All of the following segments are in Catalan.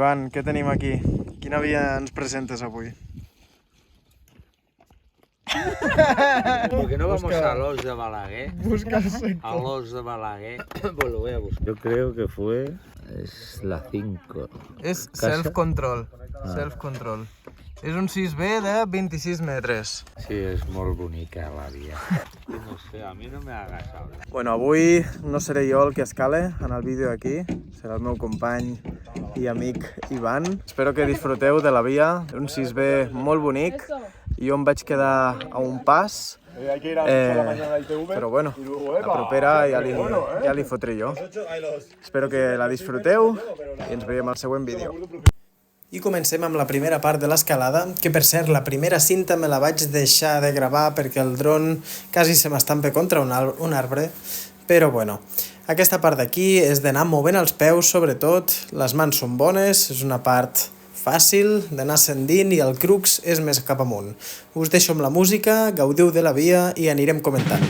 Ivan, què tenim aquí? Quina via ens presentes avui? ¿Por qué no vamos a Los de Balaguer? Busca el A sector. Los de Balaguer. Pues lo voy a buscar. Yo creo que es la 5. És Casa? self-control. Self-control. És un 6B de 26 metres. Sí, es molt bonica la via. No sé, a mi no me hagas hablar. Bueno, avui no seré jo el que escale en el vídeo aquí, serà el meu company i amic Ivan. Espero que disfruteu de la via, un 6B molt bonic. Jo em vaig quedar a un pas, però bueno, la propera ja li fotré jo. Espero que la disfruteu i ens veiem al següent vídeo. I comencem amb la primera part de l'escalada, que per cert, la primera cinta me la vaig deixar de gravar perquè el dron quasi se m'estampa contra un arbre, però bueno. Aquesta part d'aquí és d'anar movent els peus, sobretot, les mans són bones, és una part fàcil d'anar ascendint i el crux és més cap amunt. Us deixo amb la música, gaudiu de la via i anirem comentant.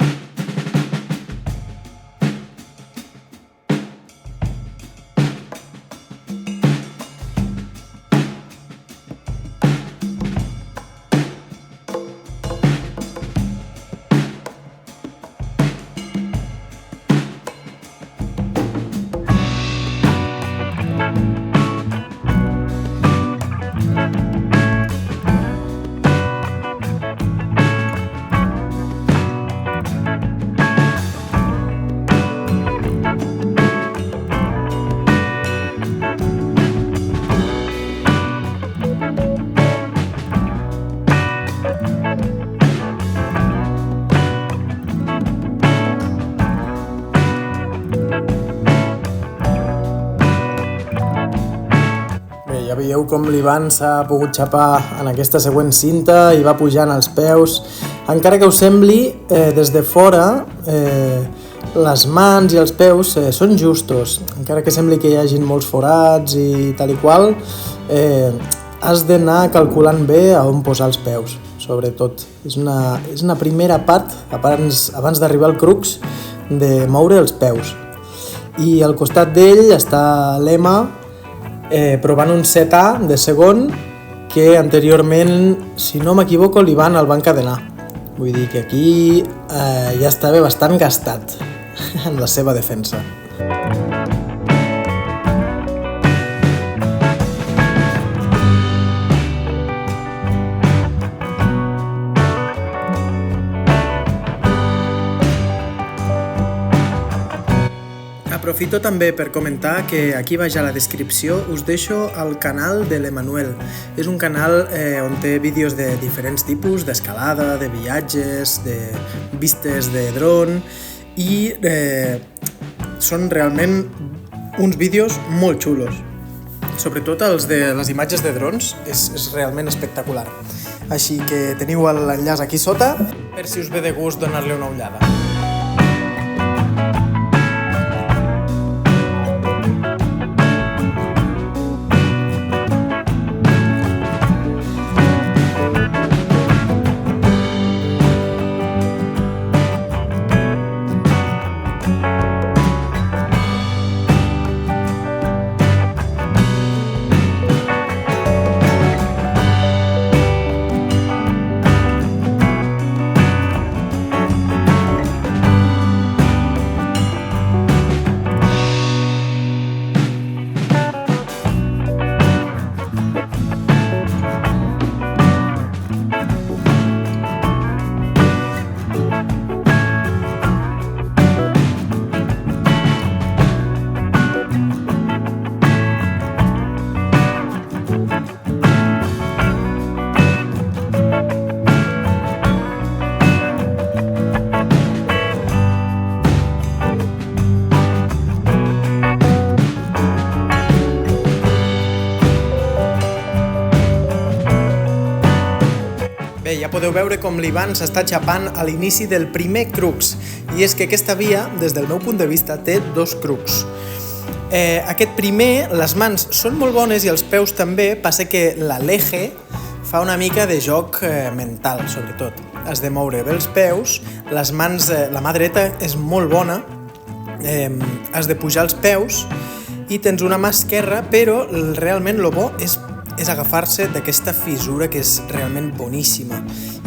Ja veieu com l'Ivan s'ha pogut xapar en aquesta següent cinta i va pujant els peus. Encara que us sembli, des de fora, les mans i els peus són justos. Encara que sembli que hi hagin molts forats i tal i qual, has d'anar calculant bé a on posar els peus, sobretot. És una primera part, abans d'arribar al crux, de moure els peus. I al costat d'ell està l'Emma, provant un 7A de segon que anteriorment, si no m'equivoco, l'Ivan el va encadenar. Vull dir que aquí ja estava bastant gastat en la seva defensa. Aprofito també per comentar que aquí baix a la descripció us deixo el canal de l'Emanuel. És un canal on té vídeos de diferents tipus, d'escalada, de viatges, de vistes de dron i són realment uns vídeos molt xulos. Sobretot els de les imatges de drons és realment espectacular. Així que teniu l'enllaç aquí sota per si us ve de gust donar-li una ullada. Bé, ja podeu veure com l'Ivan s'està xapant a l'inici del primer crux, i és que aquesta via, des del meu punt de vista, té dos crux. Aquest primer, les mans són molt bones i els peus també, passa que l'Aleje fa una mica de joc mental, sobretot. Has de moure bé els peus, les mans, la mà dreta és molt bona, has de pujar els peus i tens una mà esquerra, però realment el bo és agafar-se d'aquesta fissura que és realment boníssima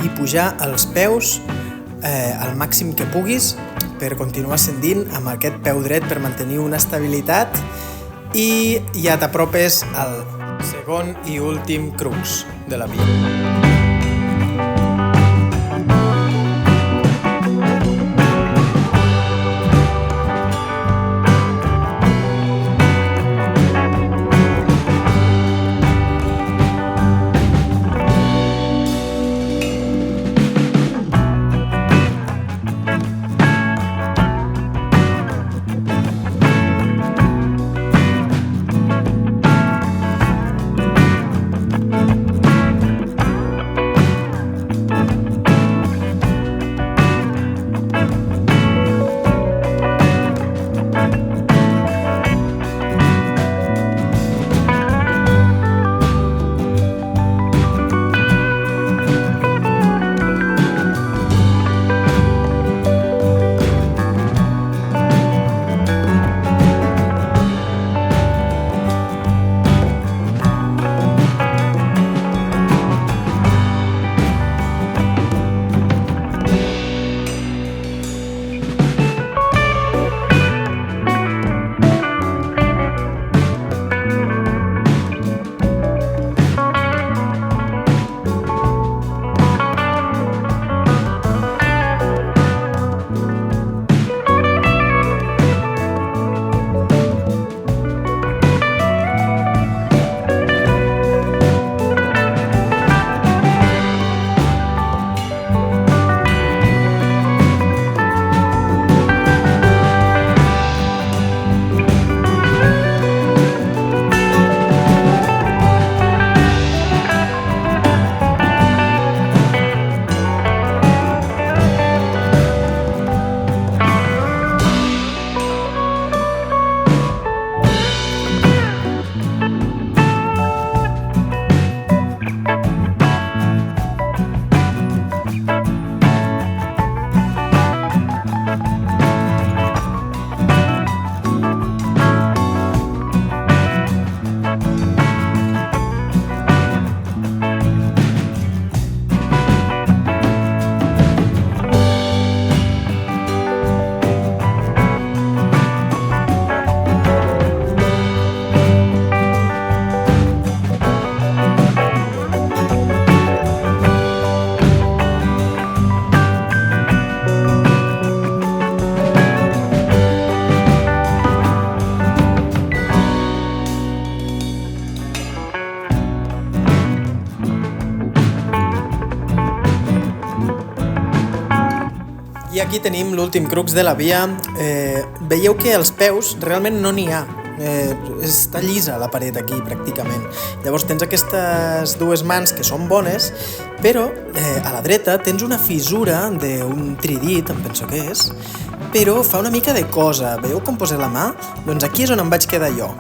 i pujar els peus al màxim que puguis per continuar ascendint amb aquest peu dret per mantenir una estabilitat i ja t'apropes al segon i últim crux de la via. I aquí tenim l'últim crux de la via. Veieu que als peus realment no n'hi ha. Està llisa la paret aquí pràcticament. Llavors tens aquestes dues mans que són bones, però a la dreta tens una fissura d'un tridit, em penso que és, però fa una mica de cosa. Veieu com posa la mà? Doncs aquí és on em vaig quedar jo,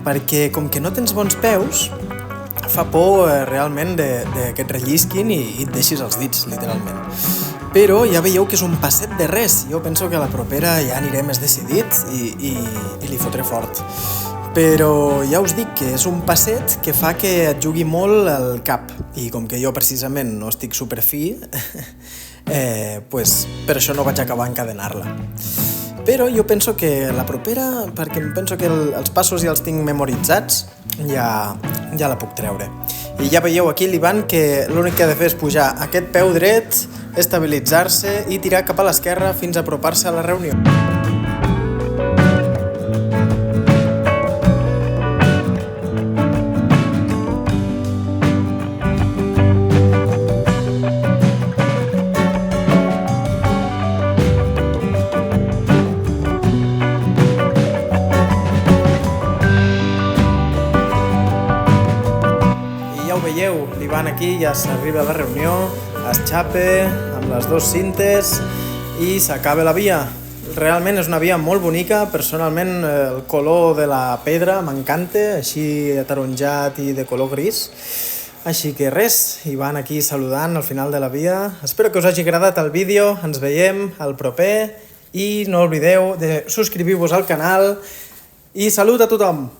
perquè com que no tens bons peus, fa por realment que et rellisquin i et deixis els dits, literalment. Però ja veieu que és un passet de res. Jo penso que a la propera ja aniré més decidit i li fotré fort. Però ja us dic que és un passet que fa que et jugui molt el cap. I com que jo precisament no estic superfi, pues per això no vaig acabar encadenar-la. Però jo penso que la propera, perquè em penso que els passos ja els tinc memoritzats, ja la puc treure. I ja veieu aquí l'Ivan que l'únic que ha de fer és pujar aquest peu dret, estabilitzar-se i tirar cap a l'esquerra fins a apropar-se a la reunió. Veieu, l'Ivan aquí ja s'arriba a la reunió, es xape amb les dos cintes i s'acaba la via. Realment és una via molt bonica, personalment el color de la pedra m'encanta, així ataronjat i de color gris. Així que res, Ivan aquí saludant al final de la via. Espero que us hagi agradat el vídeo, ens veiem al proper i no oblideu de subscriure-vos al canal I salut a tothom!